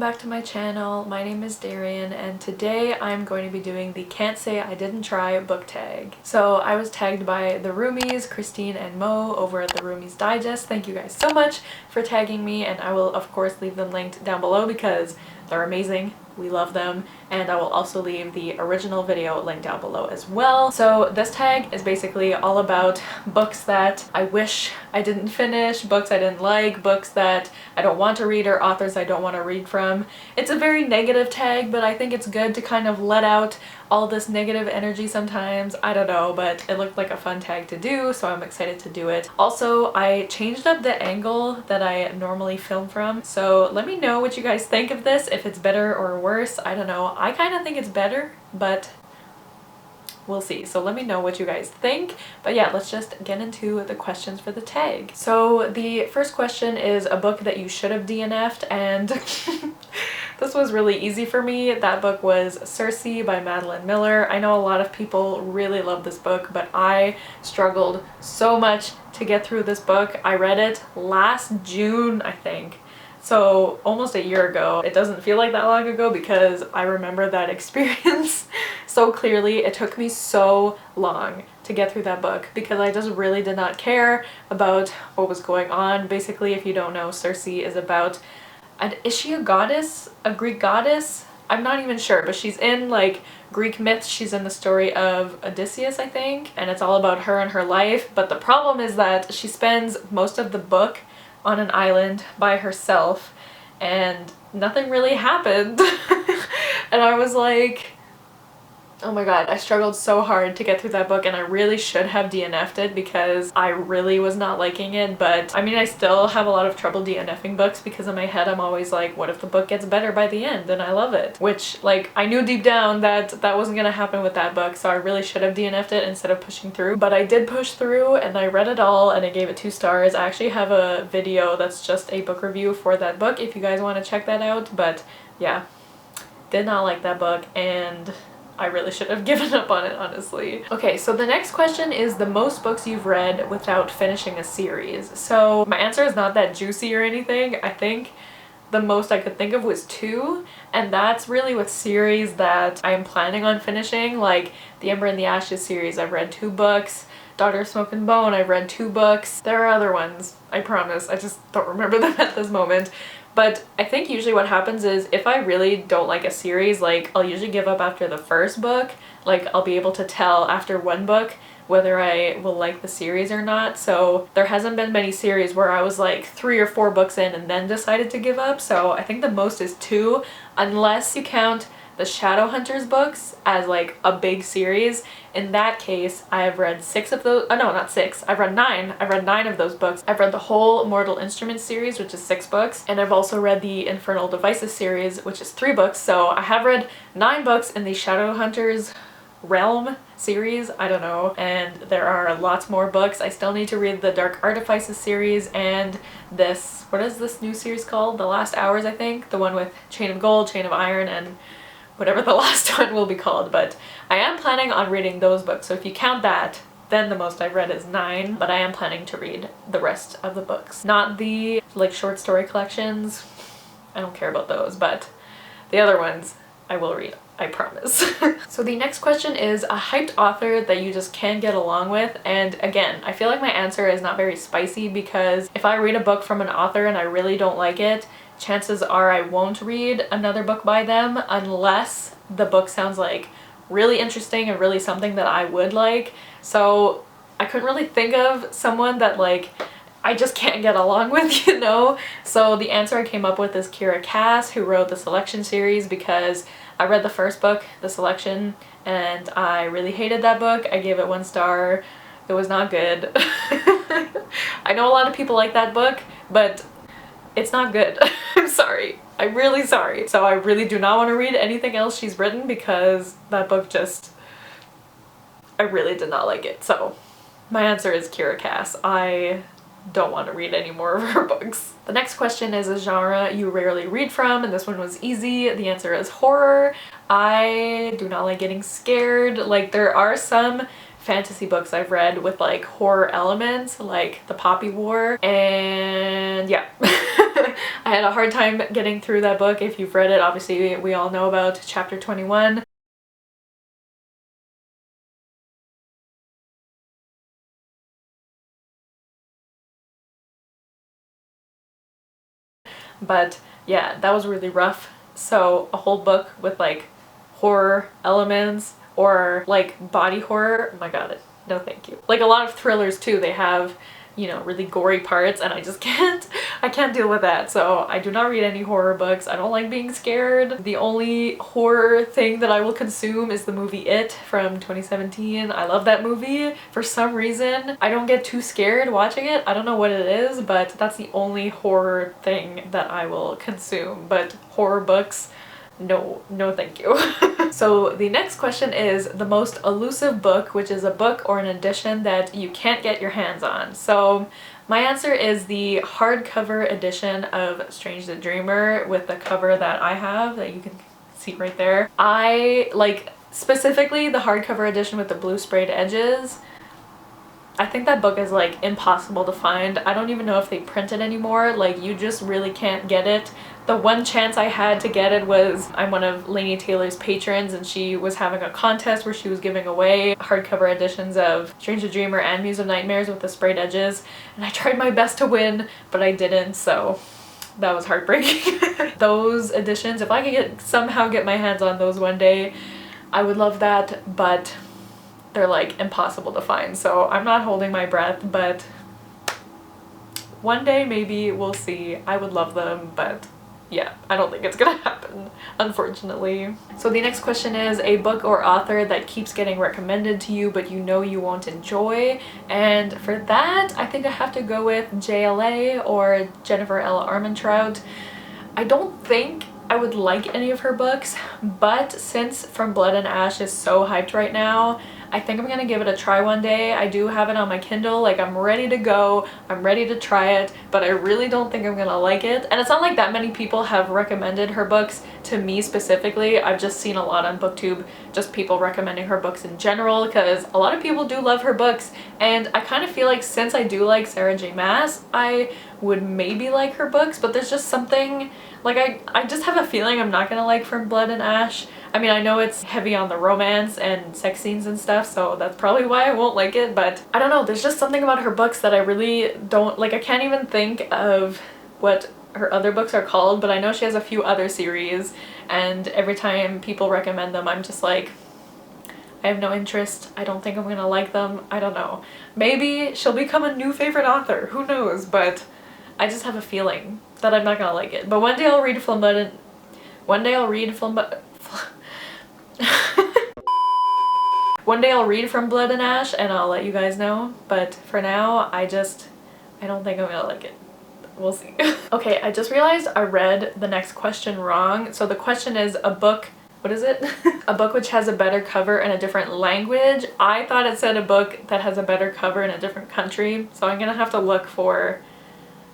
welcome back to my channel. My name is Darian and today I'm going to be doing the Can't Say I Didn't Try book tag. So I was tagged by the Roomies, Christine and Mo over at the Roomies Digest. Thank you guys so much for tagging me, and I will of course leave them linked down below because they're amazing. We love them, and I will also leave the original video linked down below as well. So this tag is basically all about books that I wish I didn't finish, books I didn't like, books that I don't want to read, or authors I don't want to read from. It's a very negative tag, but I think it's good to kind of let out all this negative energy sometimes. I don't know, but it looked like a fun tag to do, so I'm excited to do it. Also, I changed up the angle that I normally film from, so let me know what you guys think of this, if it's better or worse. I don't know. I kind of think it's better, but we'll see. So let me know what you guys think. But yeah, let's just get into the questions for the tag. So the first question is a book that you should have DNF'd, and this was really easy for me. That book was Cersei by Madeleine Miller. I know a lot of people really love this book, but I struggled so much to get through this book. I read it last June, I think. So almost a year ago. It doesn't feel like that long ago because I remember that experience so clearly. It took me so long to get through that book because I just really did not care about what was going on. Basically, if you don't know, Cersei is about, is she a goddess? A Greek goddess? I'm not even sure, but she's in like Greek myths. She's in the story of Odysseus, I think, and it's all about her and her life. But the problem is that she spends most of the book on an island by herself and nothing really happened. And I was like, oh my god, I struggled so hard to get through that book, and I really should have DNF'd it because I really was not liking it. But I mean, I still have a lot of trouble DNFing books because in my head I'm always like, what if the book gets better by the end and I love it? Which, like, I knew deep down that that wasn't gonna happen with that book, so I really should have DNF'd it instead of pushing through. But I did push through and I read it all and I gave it 2 stars. I actually have a video that's just a book review for that book if you guys want to check that out. But yeah, did not like that book and I really should have given up on it, honestly. Okay, so the next question is the most books you've read without finishing a series. So my answer is not that juicy or anything. I think the most I could think of was 2, and that's really with series that I am planning on finishing, like the Ember and the Ashes series. I've read 2 books. Daughter of Smoke and Bone, I've read 2 books. There are other ones, I promise. I just don't remember them at this moment. But I think usually what happens is if I really don't like a series, like I'll usually give up after the first book. Like I'll be able to tell after 1 book whether I will like the series or not. So there hasn't been many series where I was like 3 or 4 books in and then decided to give up. So I think the most is 2, unless you count the Shadowhunters books as like a big series. In that case, I have read 6 of those. Oh no, not 6. I've read 9. I've read 9 of those books. I've read the whole Mortal Instruments series, which is 6 books, and I've also read the Infernal Devices series, which is 3 books. So I have read 9 books in the Shadowhunters realm series, I don't know, and there are lots more books. I still need to read the Dark Artifices series and this, what is this new series called? The Last Hours, I think? The one with Chain of Gold, Chain of Iron, and whatever the last one will be called. But I am planning on reading those books, so if you count that, then the most I've read is 9, but I am planning to read the rest of the books. Not the like short story collections, I don't care about those, but the other ones I will read, I promise. So the next question is a hyped author that you just can't get along with, and again, I feel like my answer is not very spicy because if I read a book from an author and I really don't like it, chances are I won't read another book by them unless the book sounds like really interesting and really something that I would like. So I couldn't really think of someone that like I just can't get along with, you know? So the answer I came up with is Kira Cass, who wrote the Selection series, because I read the first book, The Selection, and I really hated that book. I gave it 1 star. It was not good. I know a lot of people like that book, but it's not good. I'm sorry. I'm really sorry. So I really do not want to read anything else she's written because that book just, I really did not like it. So my answer is Kira Cass. I don't want to read any more of her books. The next question is a genre you rarely read from, and this one was easy. The answer is horror. I do not like getting scared. Like, there are some fantasy books I've read with like horror elements, like The Poppy War, and yeah. I had a hard time getting through that book. If you've read it, obviously we all know about chapter 21. But yeah, that was really rough. So a whole book with like horror elements or like body horror, oh my god, no thank you. Like a lot of thrillers too, they have, you know, really gory parts, and I just can't, I can't deal with that. So I do not read any horror books. I don't like being scared. The only horror thing that I will consume is the movie It from 2017. I love that movie. For some reason, I don't get too scared watching it. I don't know what it is, but that's the only horror thing that I will consume. But horror books, no, no thank you. So the next question is the most elusive book, which is a book or an edition that you can't get your hands on. So my answer is the hardcover edition of Strange the Dreamer with the cover that I have that you can see right there. I like specifically the hardcover edition with the blue sprayed edges. I think that book is like impossible to find. I don't even know if they print it anymore. Like you just really can't get it. The one chance I had to get it was I'm one of Laini Taylor's patrons, and she was having a contest where she was giving away hardcover editions of Strange the Dreamer and Muse of Nightmares with the sprayed edges, and I tried my best to win, but I didn't, so that was heartbreaking. Those editions, if I could somehow get my hands on those one day, I would love that, but they're like impossible to find, so I'm not holding my breath, but one day maybe, we'll see. I would love them, but yeah, I don't think it's gonna happen, unfortunately. So the next question is a book or author that keeps getting recommended to you but you know you won't enjoy, and for that I think I have to go with JLA or Jennifer L. Armentrout. I don't think I would like any of her books, but since From Blood and Ash is so hyped right now, I think I'm gonna give it a try one day. I do have it on my Kindle, like I'm ready to go, I'm ready to try it, but I really don't think I'm gonna like it. And it's not like that many people have recommended her books to me specifically. I've just seen a lot on BookTube, just people recommending her books in general, because a lot of people do love her books, and I kind of feel like since I do like Sarah J Maas, I would maybe like her books, but there's just something, like I just have a feeling I'm not gonna like From Blood and Ash. I mean, I know it's heavy on the romance and sex scenes and stuff, so that's probably why I won't like it, but I don't know, there's just something about her books that I really don't like. I can't even think of what her other books are called, but I know she has a few other series, and every time people recommend them, I'm just like, I have no interest. I don't think I'm gonna like them. I don't know. Maybe she'll become a new favorite author, who knows, but I just have a feeling that I'm not gonna like it. But one day I'll read From Blood and one day I'll read From Blood and Ash, and I'll let you guys know, but for now I don't think I'm gonna like it. We'll see. Okay, I just realized I read the next question wrong. So the question is a book, what is it? A book which has a better cover in a different language. I thought it said a book that has a better cover in a different country, so I'm gonna have to look for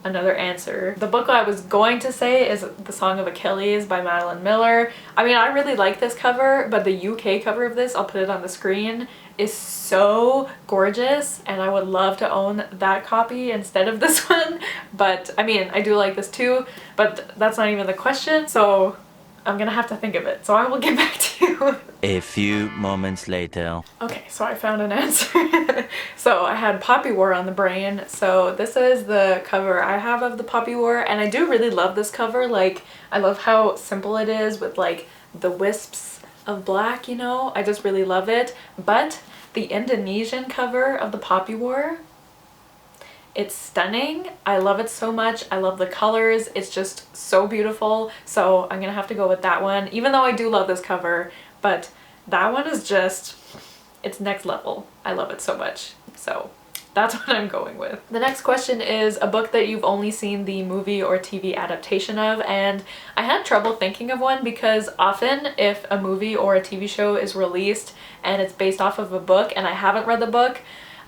another answer. The book I was going to say is The Song of Achilles by Madeleine Miller. I mean, I really like this cover, but the UK cover of this, I'll put it on the screen, is so gorgeous, and I would love to own that copy instead of this one. But I mean, I do like this too, but that's not even the question, so I'm gonna have to think of it. So I will get back to you. A few moments later. Okay, so I found an answer. So I had Poppy War on the brain. So this is the cover I have of the Poppy War, and I do really love this cover. Like, I love how simple it is with like the wisps of black, you know? I just really love it. But the Indonesian cover of the Poppy War, it's stunning. I love it so much. I love the colors. It's just so beautiful. So I'm gonna have to go with that one, even though I do love this cover, but that one is just, it's next level. I love it so much. So that's what I'm going with. The next question is a book that you've only seen the movie or TV adaptation of, and I had trouble thinking of one because often if a movie or a TV show is released and it's based off of a book and I haven't read the book,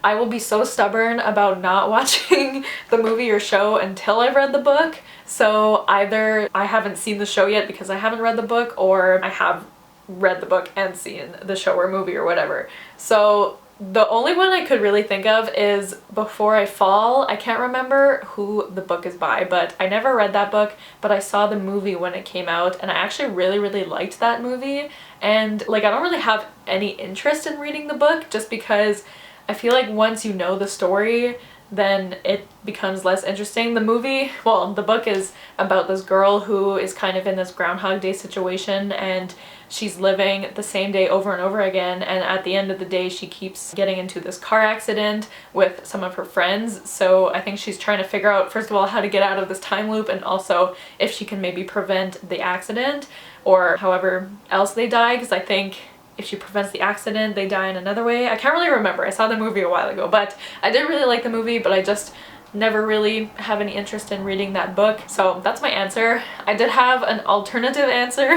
I will be so stubborn about not watching the movie or show until I've read the book. So either I haven't seen the show yet because I haven't read the book, or I have read the book and seen the show or movie or whatever. So The only one I could really think of is Before I Fall. I can't remember who the book is by, but I never read that book, but I saw the movie when it came out, and I actually really liked that movie. And like, I don't really have any interest in reading the book just because I feel like once you know the story, then it becomes less interesting. The movie, well, the book is about this girl who is kind of in this Groundhog Day situation, and she's living the same day over and over again, and at the end of the day she keeps getting into this car accident with some of her friends. So I think she's trying to figure out, first of all, how to get out of this time loop, and also if she can maybe prevent the accident or however else they die, because I think if she prevents the accident, they die in another way. I can't really remember. I saw the movie a while ago, but I did really like the movie, but I just never really have any interest in reading that book. So that's my answer. I did have an alternative answer,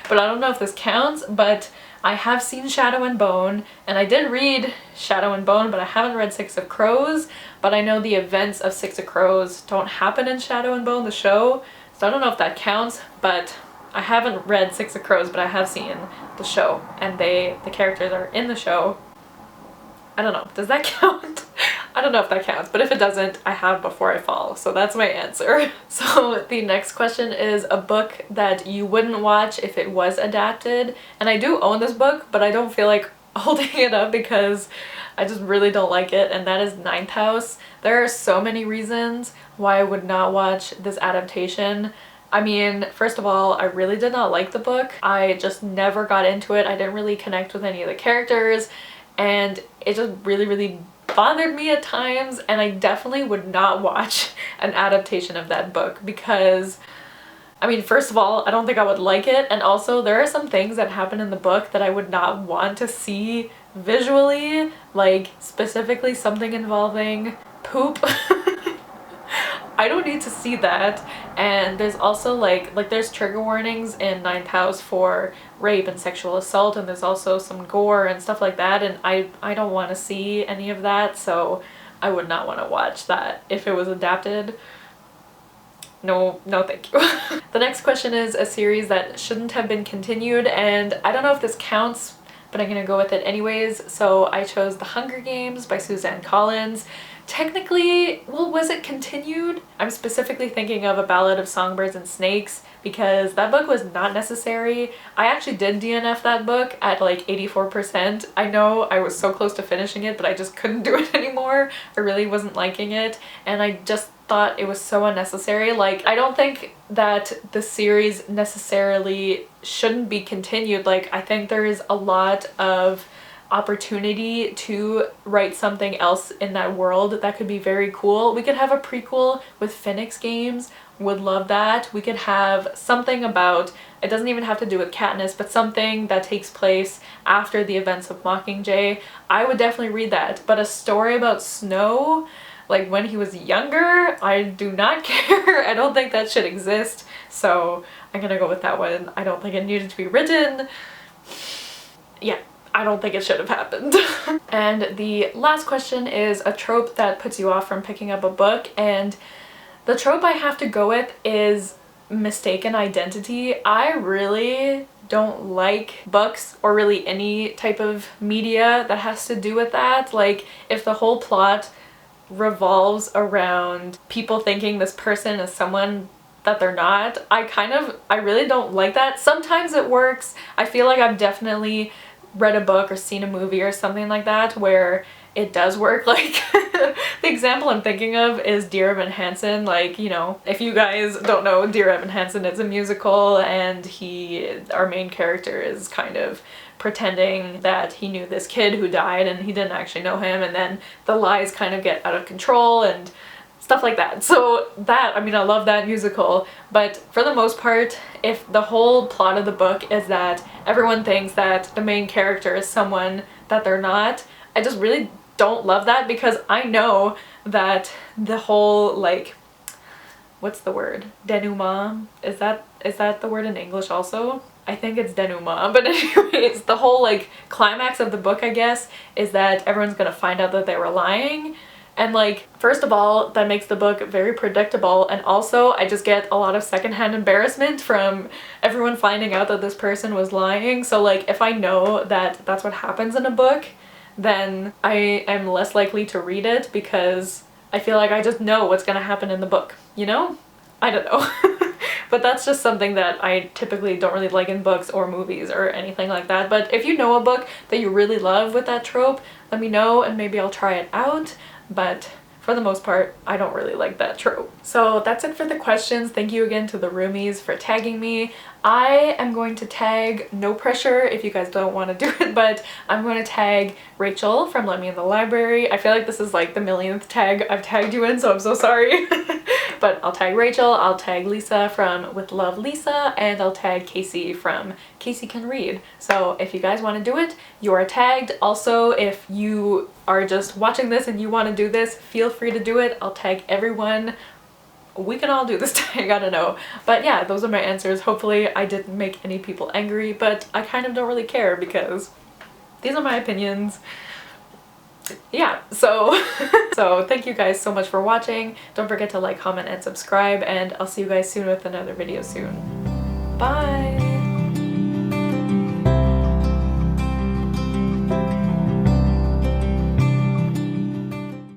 but I don't know if this counts, but I have seen Shadow and Bone, and I did read Shadow and Bone, but I haven't read Six of Crows, but I know the events of Six of Crows don't happen in Shadow and Bone, the show, so I don't know if that counts, but I haven't read Six of Crows, but I have seen the show, and the characters are in the show. I don't know, does that count? I don't know if that counts, but if it doesn't, I have Before I Fall, so that's my answer. So the next question is a book that you wouldn't watch if it was adapted, and I do own this book, but I don't feel like holding it up because I just really don't like it, and that is Ninth House. There are so many reasons why I would not watch this adaptation. I mean, first of all, I really did not like the book. I just never got into it. I didn't really connect with any of the characters, and it just really bothered me at times, and I definitely would not watch an adaptation of that book because, I mean, first of all, I don't think I would like it, and also there are some things that happen in the book that I would not want to see visually, like specifically something involving poop. I don't need to see that. And there's also like there's trigger warnings in Ninth House for rape and sexual assault, and there's also some gore and stuff like that, and I don't want to see any of that, so I would not want to watch that if it was adapted. No, thank you. The next question is a series that shouldn't have been continued, and I don't know if this counts, but I'm gonna go with it anyways. So I chose The Hunger Games by Suzanne Collins. Technically, well, was it continued? I'm specifically thinking of A Ballad of Songbirds and Snakes because that book was not necessary. I actually did DNF that book at like 84%. I know I was so close to finishing it, but I just couldn't do it anymore. I really wasn't liking it, and I just thought it was so unnecessary. Like, I don't think that the series necessarily shouldn't be continued. Like, I think there is a lot of opportunity to write something else in that world that could be very cool. We could have a prequel with Phoenix Games, would love that. We could have something about, it doesn't even have to do with Katniss, but something that takes place after the events of Mockingjay. I would definitely read that. But a story about Snow, like when he was younger, I do not care. I don't think that should exist, so I'm gonna go with that one. I don't think it needed to be written. Yeah, I don't think it should have happened. And the last question is a trope that puts you off from picking up a book, and the trope I have to go with is mistaken identity. I really don't like books or really any type of media that has to do with that. Like, if the whole plot revolves around people thinking this person is someone that they're not, I really don't like that. Sometimes it works. I feel like I've definitely read a book or seen a movie or something like that where it does work. Like, the example I'm thinking of is Dear Evan Hansen. Like, you know, if you guys don't know, Dear Evan Hansen is a musical, and our main character is kind of pretending that he knew this kid who died and he didn't actually know him, and then the lies kind of get out of control and stuff like that. So that, I mean, I love that musical, but for the most part, if the whole plot of the book is that everyone thinks that the main character is someone that they're not, I just really don't love that, because I know that the whole, like, what's the word? Denouement? Is that the word in English also? I think it's denouement, but anyways, the whole like climax of the book, I guess, is that everyone's gonna find out that they were lying. And like, first of all, that makes the book very predictable, and also I just get a lot of secondhand embarrassment from everyone finding out that this person was lying. So like, if I know that that's what happens in a book, then I am less likely to read it because I feel like I just know what's gonna happen in the book, you know? I don't know. But that's just something that I typically don't really like in books or movies or anything like that. But if you know a book that you really love with that trope, let me know and maybe I'll try it out. But for the most part, I don't really like that trope. So that's it for the questions. Thank you again to the roomies for tagging me. I am going to tag, no pressure if you guys don't want to do it, but I'm going to tag Rachel from Let Me in the Library. I feel like this is like the millionth tag I've tagged you in, so I'm so sorry. But I'll tag Rachel, I'll tag Lisa from With Love Lisa, and I'll tag Casey from Casey Can Read. So if you guys want to do it, you are tagged. Also, if you are just watching this and you want to do this, feel free to do it. I'll tag everyone. We can all do this tag, I don't know. But yeah, those are my answers. Hopefully I didn't make any people angry, but I kind of don't really care because these are my opinions. Yeah, so so thank you guys so much for watching. Don't forget to like, comment, and subscribe, and I'll see you guys soon with another video soon. Bye!